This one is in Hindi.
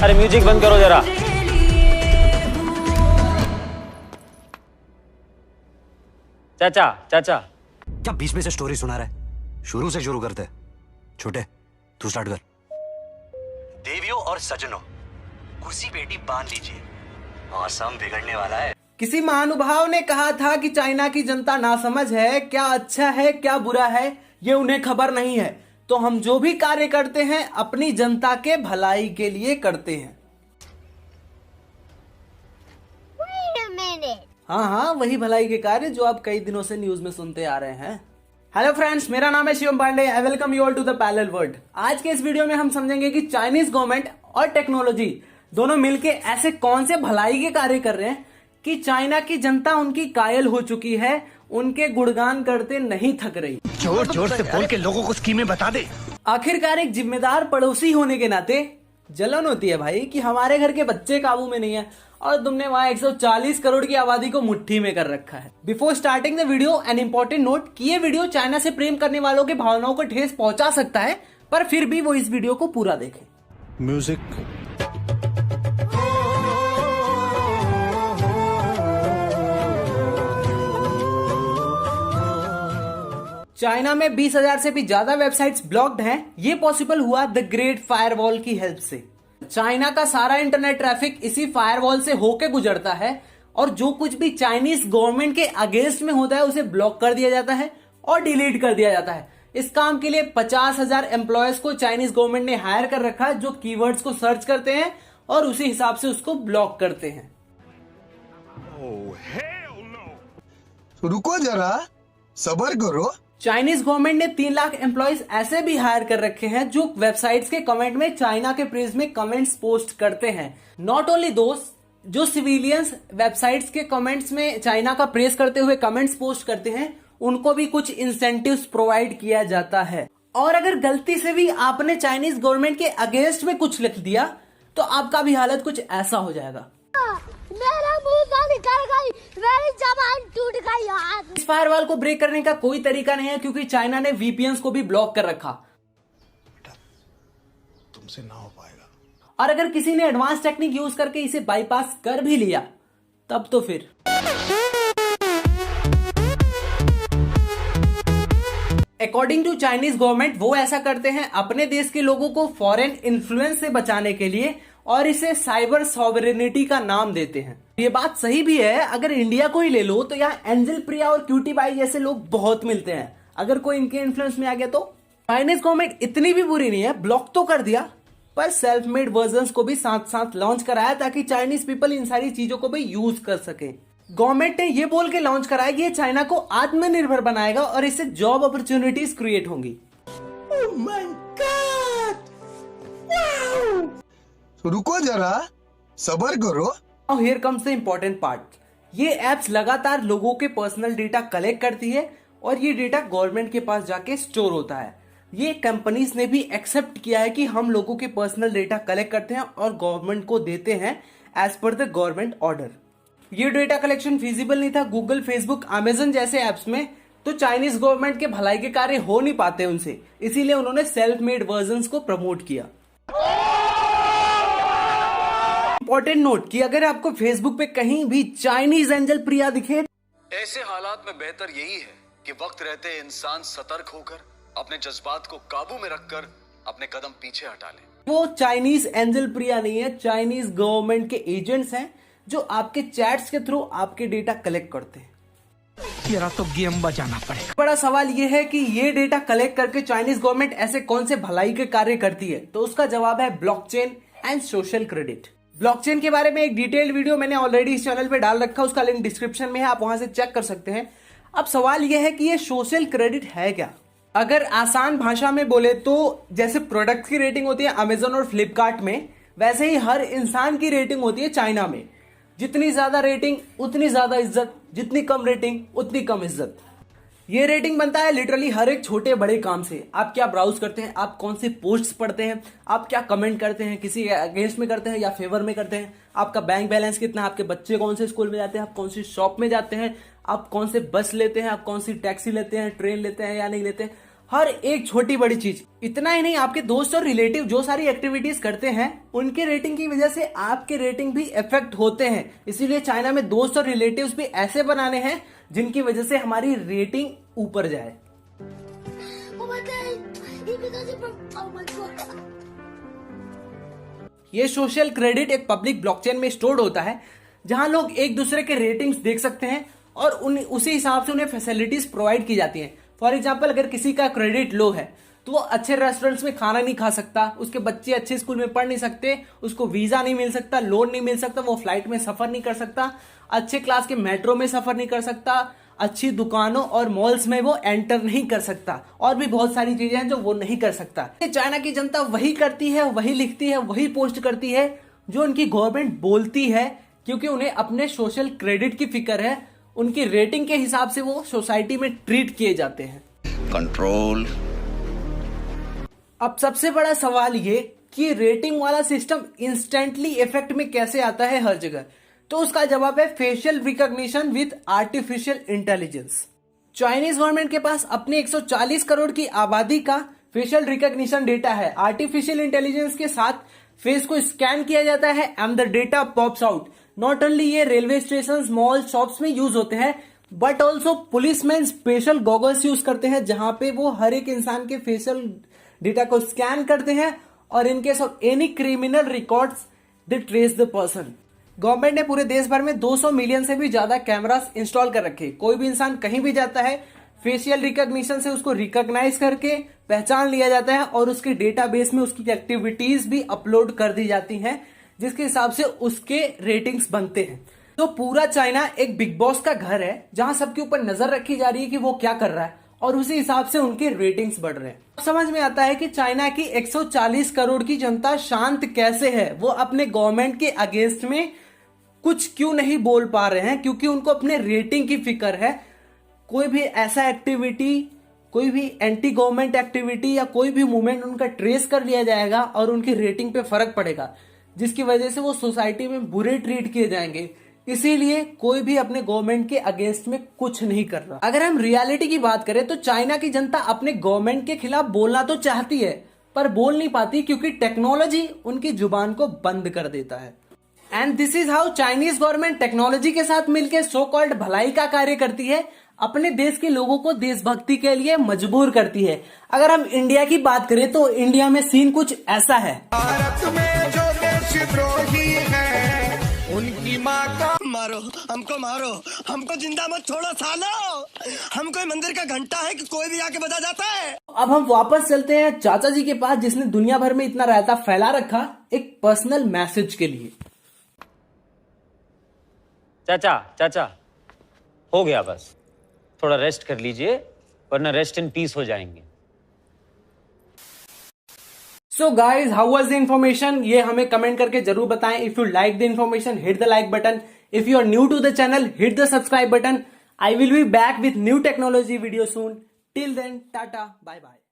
अरे म्यूजिक बंद करो जरा। चाचा चाचा क्या बीच में से स्टोरी सुना रहा है? शुरू से शुरू करते। छोटे तू स्टार्ट कर। देवियों और सजनों, कुर्सी पेटी बांध लीजिए, मौसम बिगड़ने वाला है। किसी महानुभाव ने कहा था कि चाइना की जनता नासमझ है, क्या अच्छा है क्या बुरा है ये उन्हें खबर नहीं है। तो हम जो भी कार्य करते हैं अपनी जनता के भलाई के लिए करते हैं। हाँ, वही भलाई के कार्य जो आप कई दिनों से न्यूज में सुनते आ रहे हैं। हेलो फ्रेंड्स, मेरा नाम है Shivam Pandey. I welcome you all to the parallel world. आज के इस वीडियो में हम समझेंगे कि चाइनीज गवर्नमेंट और टेक्नोलॉजी दोनों मिलके ऐसे कौन से भलाई के कार्य कर रहे हैं कि चाइना की जनता उनकी कायल हो चुकी है, उनके गुणगान करते नहीं थक रही। जोर जोर से बोल के लोगों को स्कीमें बता दे। आखिरकार एक जिम्मेदार पड़ोसी होने के नाते जलन होती है भाई कि हमारे घर के बच्चे काबू में नहीं है और तुमने वहां 140 करोड़ की आबादी को मुट्ठी में कर रखा है। Before starting the video an important note कि ये वीडियो चाइना से प्रेम करने वालों के भावनाओं को ठेस पहुंचा सकता है, पर फिर भी वो इस वीडियो को पूरा देखें। म्यूजिक। चाइना में 20,000 से भी ज्यादा वेबसाइट्स ब्लॉक्ड हैं। ये पॉसिबल हुआ द ग्रेट फायरवॉल की हेल्प से। चाइना का सारा इंटरनेट ट्रैफिक इसी फायरवॉल से होके गुजरता है और जो कुछ भी चाइनीज गवर्नमेंट के अगेंस्ट में होता है उसे ब्लॉक कर दिया जाता है और डिलीट कर दिया जाता है। इस काम के लिए 50,000 एम्प्लॉयज को चाइनीज गवर्नमेंट ने हायर कर रखा है जो कीवर्ड्स को सर्च करते हैं और उसी हिसाब से उसको ब्लॉक करते हैं। रुको जरा, सब्र करो। चाइनीज गवर्नमेंट ने 3 लाख एम्प्लॉयज ऐसे भी हायर कर रखे हैं जो वेबसाइट्स के कमेंट में चाइना के प्रेज में कमेंट्स पोस्ट करते हैं। नॉट ओनली दोस्त जो सिविलियंस वेबसाइट्स के कमेंट्स में चाइना का प्रेज करते हुए कमेंट्स पोस्ट करते हैं, उनको भी कुछ इंसेंटिव्स प्रोवाइड किया जाता है। और अगर गलती से भी आपने चाइनीज गवर्नमेंट के अगेंस्ट में कुछ लिख दिया तो आपका भी हालत कुछ ऐसा हो जाएगा। मेरा मुंह से निकल गई, मेरी जबान टूट गई यार। इस फायरवॉल को ब्रेक करने का कोई तरीका नहीं है क्योंकि चाइना ने वीपीएन्स को भी ब्लॉक कर रखा। तुमसे ना हो पाएगा। और अगर किसी ने एडवांस टेक्निक यूज करके इसे बाईपास कर भी लिया तब तो फिर अकॉर्डिंग टू चाइनीज गवर्नमेंट वो ऐसा करते हैं अपने देश के लोगों को फॉरेन इन्फ्लुएंस से बचाने के लिए और इसे साइबर सॉवरेनिटी का नाम देते हैं। ये बात सही भी है। अगर इंडिया को ही ले लो तो यहाँ एंजल प्रिया और क्यूटी बाई जैसे लोग बहुत मिलते हैं। अगर कोई इनके इन्फ्लुएंस में आ गया तो चाइनीज गवर्नमेंट इतनी भी बुरी नहीं है, ब्लॉक तो कर दिया पर सेल्फ मेड वर्जन को भी साथ साथ लॉन्च कराया ताकि चाइनीज पीपल इन सारी चीजों को भी यूज कर सके। गवर्नमेंट ने ये बोल के लॉन्च कराया कि ये चाइना को आत्मनिर्भर बनाएगा और इससे जॉब अपॉर्चुनिटीज क्रिएट होंगी। Oh my God! Wow! रुको जरा, सब्र करो। Now here comes the important part। ये एप्स लगातार लोगों के पर्सनल डेटा कलेक्ट करती है और ये डेटा गवर्नमेंट के पास जाके स्टोर होता है। ये कंपनीज ने भी एक्सेप्ट किया है कि हम लोगों के पर्सनल डेटा कलेक्ट करते हैं और गवर्नमेंट को देते हैं as per the government order. ये डेटा कलेक्शन फिजिबल नहीं था गूगल, फेसबुक, अमेजन जैसे एप्स में, तो चाइनीज गवर्नमेंट के भलाई के कार्य हो नहीं पाते उनसे, इसीलिए उन्होंने सेल्फ मेड वर्जन्स को प्रमोट किया। इंपॉर्टेंट नोट कि अगर आपको फेसबुक पे कहीं भी चाइनीज एंजल प्रिया दिखे, ऐसे हालात में बेहतर यही है कि वक्त रहते इंसान सतर्क होकर अपने जज्बात को काबू में रखकर अपने कदम पीछे हटा ले। वो चाइनीज एंजल प्रिया नहीं है, चाइनीज गवर्नमेंट के एजेंट्स हैं जो आपके चैट्स के थ्रू आपके डेटा कलेक्ट करते हैं। तेरा तो गेम बजाना पड़ेगा। बड़ा सवाल ये है कि ये डेटा कलेक्ट करके चाइनीज गवर्नमेंट ऐसे कौन से भलाई के कार्य करती है, तो उसका जवाब है blockchain and social credit. Blockchain के बारे में एक डिटेल्ड वीडियो मैंने ऑलरेडी इस चैनल पे डाल रखा है, उसका लिंक डिस्क्रिप्शन में है, आप वहां से चेक कर सकते हैं। अब सवाल यह है कि ये सोशल क्रेडिट है क्या। अगर आसान भाषा में बोले तो जैसे प्रोडक्ट की रेटिंग होती है अमेजन और फ्लिपकार्ट में, वैसे ही हर इंसान की रेटिंग होती है चाइना में। जितनी ज्यादा रेटिंग उतनी ज्यादा इज्जत, जितनी कम रेटिंग उतनी कम इज्जत। ये रेटिंग बनता है लिटरली हर एक छोटे बड़े काम से। आप क्या ब्राउज करते हैं, आप कौन सी पोस्ट्स पढ़ते हैं, आप क्या कमेंट करते हैं, किसी अगेंस्ट में करते हैं या फेवर में करते हैं, आपका बैंक बैलेंस कितना है, आपके बच्चे कौन से स्कूल में जाते हैं, आप कौन सी शॉप में जाते हैं, आप कौन से बस लेते हैं, आप कौन सी टैक्सी लेते हैं, ट्रेन लेते हैं या नहीं लेते हैं, हर एक छोटी बड़ी चीज। इतना ही नहीं, आपके दोस्त और रिलेटिव जो सारी एक्टिविटीज करते हैं उनके रेटिंग की वजह से आपके रेटिंग भी इफेक्ट होते हैं। इसीलिए चाइना में दोस्त और रिलेटिव्स भी ऐसे बनाने हैं जिनकी वजह से हमारी रेटिंग ऊपर जाए। Oh my god! Oh my god! ये सोशल क्रेडिट एक पब्लिक ब्लॉकचेन में स्टोर्ड होता है जहां लोग एक दूसरे के रेटिंग्स देख सकते हैं और उसी हिसाब से उन्हें फैसिलिटीज प्रोवाइड की जाती हैं। फॉर एग्जाम्पल, अगर किसी का क्रेडिट लो है तो वो अच्छे रेस्टोरेंट्स में खाना नहीं खा सकता, उसके बच्चे अच्छे स्कूल में पढ़ नहीं सकते, उसको वीजा नहीं मिल सकता, लोन नहीं मिल सकता, वो फ्लाइट में सफर नहीं कर सकता, अच्छे क्लास के मेट्रो में सफर नहीं कर सकता, अच्छी दुकानों और मॉल्स में वो एंटर नहीं कर सकता, और भी बहुत सारी चीजें हैं जो वो नहीं कर सकता। चाइना की जनता वही करती है, वही लिखती है, वही पोस्ट करती है जो उनकी गवर्नमेंट बोलती है, क्योंकि उन्हें अपने सोशल क्रेडिट की फिक्र है। उनकी रेटिंग के हिसाब से वो सोसाइटी में ट्रीट किए जाते हैं। कंट्रोल। अब सबसे बड़ा सवाल ये कि रेटिंग वाला सिस्टम इंस्टेंटली इफेक्ट में कैसे आता है हर जगह, तो उसका जवाब है facial recognition with artificial intelligence. Chinese government के पास अपने 140 करोड़ की आबादी का फेशियल रिकॉग्निशन डेटा है। आर्टिफिशियल इंटेलिजेंस के साथ फेस को स्कैन किया जाता है and the data pops out. Not only ये रेलवे स्टेशन, मॉल, शॉप्स में यूज होते हैं, but also policeman special goggles use करते हैं जहां पे वो हर एक इंसान के फेशियल डेटा को स्कैन करते हैं और in case of any criminal records they trace the person. Government ने पूरे देश भर में 200 मिलियन से भी ज्यादा कैमरास इंस्टॉल कर रखे। कोई भी इंसान कहीं भी जाता है, फेशियल रिकॉग्निशन से उसको रिकॉग्नाइज करके पहचान लिया जाता है और उसके डेटाबेस में उसकी एक्टिविटीज भी अपलोड कर दी जाती हैं, जिसके हिसाब से उसके रेटिंग्स बनते हैं। तो पूरा चाइना एक बिग बॉस का घर है जहां सबके ऊपर नजर रखी जा रही है कि वो क्या कर रहा है और उसी हिसाब से उनके रेटिंग्स बढ़ रहे हैं। समझ में आता है कि चाइना की 140 करोड़ की जनता शांत कैसे है। वो अपने गवर्नमेंट के अगेंस्ट में कुछ क्यों नहीं बोल पा रहे हैं, क्योंकि उनको अपने रेटिंग की फिक्र है। कोई भी ऐसा एक्टिविटी, कोई भी एंटी गवर्नमेंट एक्टिविटी या कोई भी मूवमेंट उनका ट्रेस कर लिया जाएगा और उनकी रेटिंग पे फर्क पड़ेगा, जिसकी वजह से वो सोसाइटी में बुरे ट्रीट किए जाएंगे। इसीलिए कोई भी अपने गवर्नमेंट के अगेंस्ट में कुछ नहीं कर रहा। अगर हम रियलिटी की बात करें तो चाइना की जनता अपने गवर्नमेंट के खिलाफ बोलना तो चाहती है पर बोल नहीं पाती, क्योंकि टेक्नोलॉजी उनकी जुबान को बंद कर देता है। And this is how Chinese government technology के साथ मिलकर सो कॉल्ड भलाई का कार्य करती है, अपने देश के लोगों को देशभक्ति के लिए मजबूर करती है। अगर हम इंडिया की बात करें तो इंडिया में सीन कुछ ऐसा है। भारत में जो देशद्रोही है उनकी माँ का मारो, हमको जिंदा मत छोड़ो सालो। हम कोई मंदिर का घंटा है कि कोई भी आके बजा जाता है। अब हम वापस चलते हैं चाचा जी के पास, जिसने दुनिया भर में इतना रायता फैला रखा एक पर्सनल मैसेज के लिए। चाचा हो गया, बस थोड़ा रेस्ट कर लीजिए वरना रेस्ट इन पीस हो जाएंगे। So guys, how was the information? ये हमें कमेंट करके जरूर बताएं। If you like the information, hit the like button. If you are new to the channel, hit the subscribe button. I will be back with new technology video soon. Till then, tata, bye bye.